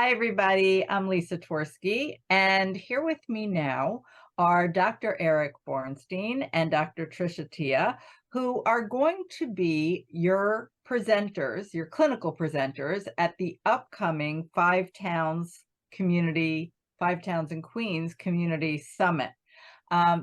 Hi, everybody. I'm Lisa Tversky, and here with me now are Dr. Eric Bornstein and Dr. Tricia Tia, who are going to be your presenters, your clinical presenters at the upcoming Five Towns in Queens Community Summit.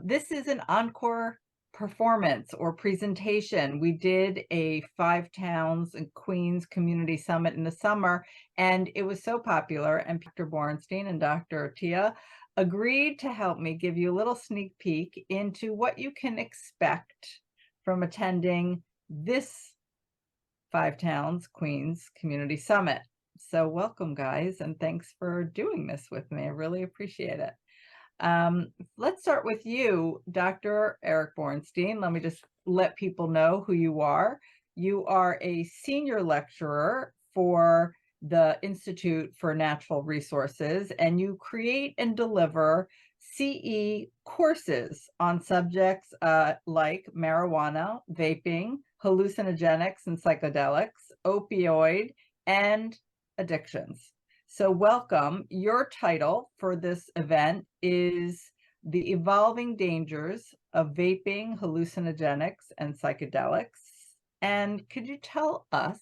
This is an encore performance or presentation. We did a Five Towns in Queens Community Summit in the summer, and it was so popular. And Dr. Bornstein and Dr. Tia agreed to help me give you a little sneak peek into what you can expect from attending this Five Towns Queens Community Summit. So welcome, guys, and thanks for doing this with me. I really appreciate it. Let's start with you, Dr. Eric Bornstein. Let me just let people know who you are. You are a senior lecturer for the Institute for Natural Resources, and you create and deliver CE courses on subjects like marijuana, vaping, hallucinogenics and psychedelics, opioid, and addictions. So welcome. Your title for this event is The Evolving Dangers of Vaping, Hallucinogenics, and Psychedelics. And could you tell us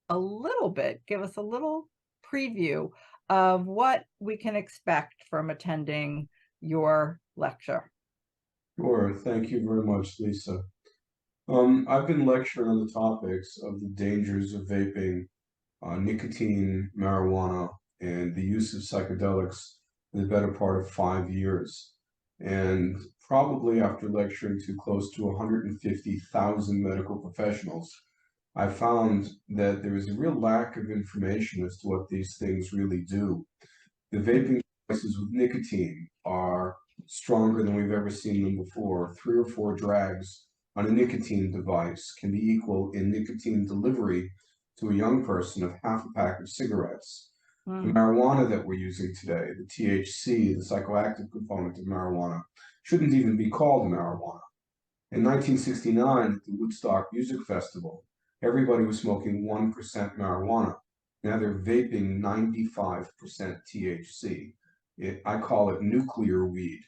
a little bit, give us a little preview of what we can expect from attending your lecture? Sure. Thank you very much, Lisa. I've been lecturing on the topics of the dangers of vaping, nicotine, marijuana, and the use of psychedelics for the better part of 5 years. And probably after lecturing to close to 150,000 medical professionals, I found that there is a real lack of information as to what these things really do. The vaping devices with nicotine are stronger than we've ever seen them before. 3 or 4 drags on a nicotine device can be equal in nicotine delivery to a young person of half a pack of cigarettes. The marijuana that we're using today, the THC, the psychoactive component of marijuana, shouldn't even be called marijuana. In 1969, at the Woodstock Music Festival, everybody was smoking 1% marijuana. Now they're vaping 95% THC. I call it nuclear weed.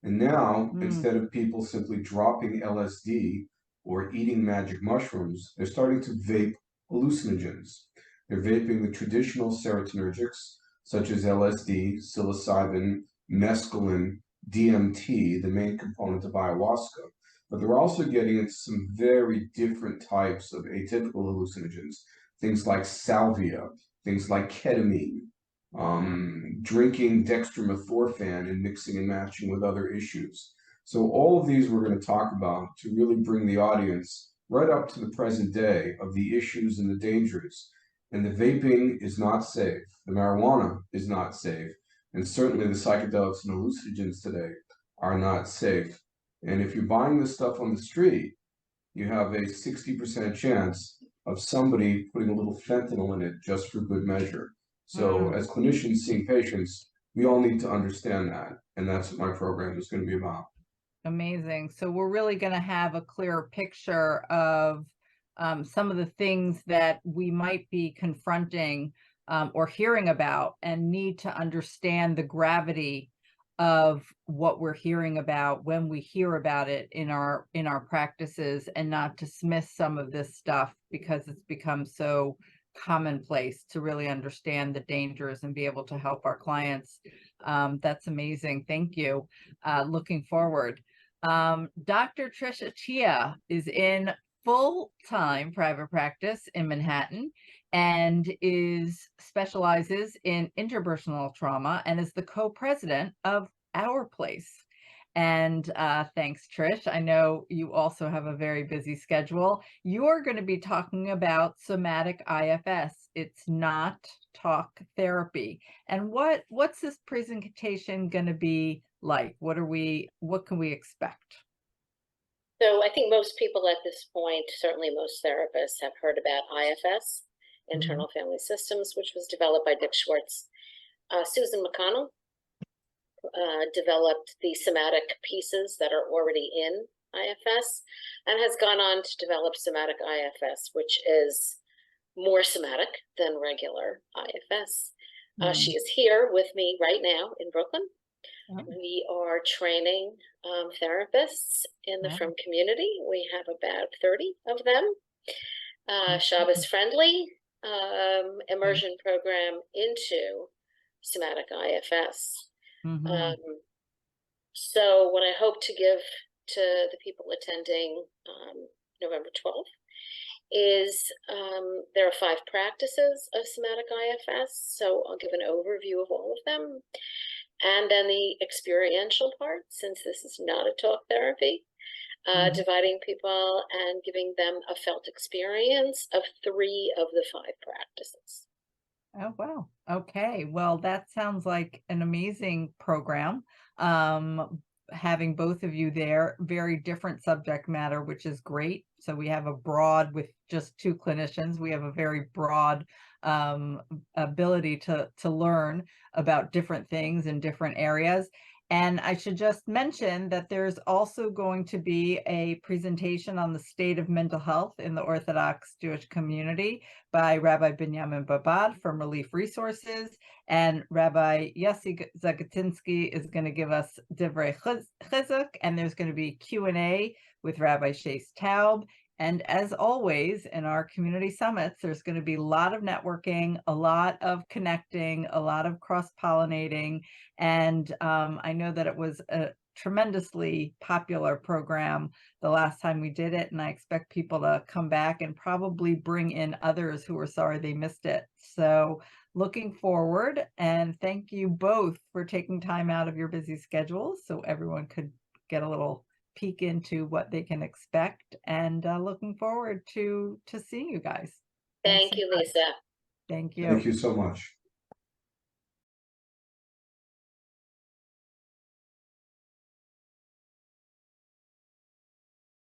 And now, instead of people simply dropping LSD or eating magic mushrooms, they're starting to vape hallucinogens. They're vaping the traditional serotonergics, such as LSD, psilocybin, mescaline, DMT, the main component of ayahuasca. But they're also getting into some very different types of atypical hallucinogens, things like salvia, things like ketamine, drinking dextromethorphan and mixing and matching with other issues. So all of these we're going to talk about to really bring the audience right up to the present day of the issues and the dangers. And the vaping is not safe. The marijuana is not safe. And certainly the psychedelics and hallucinogens today are not safe. And if you're buying this stuff on the street, you have a 60% chance of somebody putting a little fentanyl in it just for good measure. So as clinicians seeing patients, we all need to understand that. And that's what my program is going to be about. Amazing. So we're really going to have a clearer picture of some of the things that we might be confronting or hearing about, and need to understand the gravity of what we're hearing about when we hear about it in our practices, and not dismiss some of this stuff because it's become so commonplace, to really understand the dangers and be able to help our clients. That's amazing. Thank you. Looking forward. Dr. Tricia Tia is in full-time private practice in Manhattan, and specializes in interpersonal trauma, and is the co-president of Our Place. And thanks, Trish. I know you also have a very busy schedule. You're going to be talking about somatic IFS. It's not talk therapy. And what's this presentation going to be like? What can we expect? So I think most people at this point, certainly most therapists, have heard about IFS, Internal Family Systems, which was developed by Dick Schwartz. Susan McConnell developed the somatic pieces that are already in IFS, and has gone on to develop somatic IFS, which is more somatic than regular IFS. She is here with me right now in Brooklyn. Oh. We are training therapists in the Wow. Frum community. We have about 30 of them. Shabbos friendly immersion program into somatic IFS. Mhm. So what I hope to give to the people attending November 12th is there are 5 practices of somatic IFS. So I'll give an overview of all of them. And then the experiential part, since this is not a talk therapy, Mhm. dividing people and giving them a felt experience of 3 of the 5 practices. Oh, wow. Okay. Well, that sounds like an amazing program. Having both of you there, very different subject matter, which is great. So we have a broad, with just 2 clinicians, we have a very broad ability to learn about different things in different areas. And I should just mention that there's also going to be a presentation on the state of mental health in the Orthodox Jewish community by Rabbi Binyamin Babad from Relief Resources, and Rabbi Yossi Zagatinsky is going to give us Divrei Chizuk, and there's going to be Q&A with Rabbi Shais Taub. And as always, in our community summits, there's going to be a lot of networking, a lot of connecting, a lot of cross-pollinating. And I know that it was a tremendously popular program the last time we did it, and I expect people to come back and probably bring in others who are sorry they missed it. So looking forward, and thank you both for taking time out of your busy schedules so everyone could get a little peek into what they can expect, and looking forward to seeing you guys. Thanks Thank so you, much. Lisa. Thank you. Thank you so much.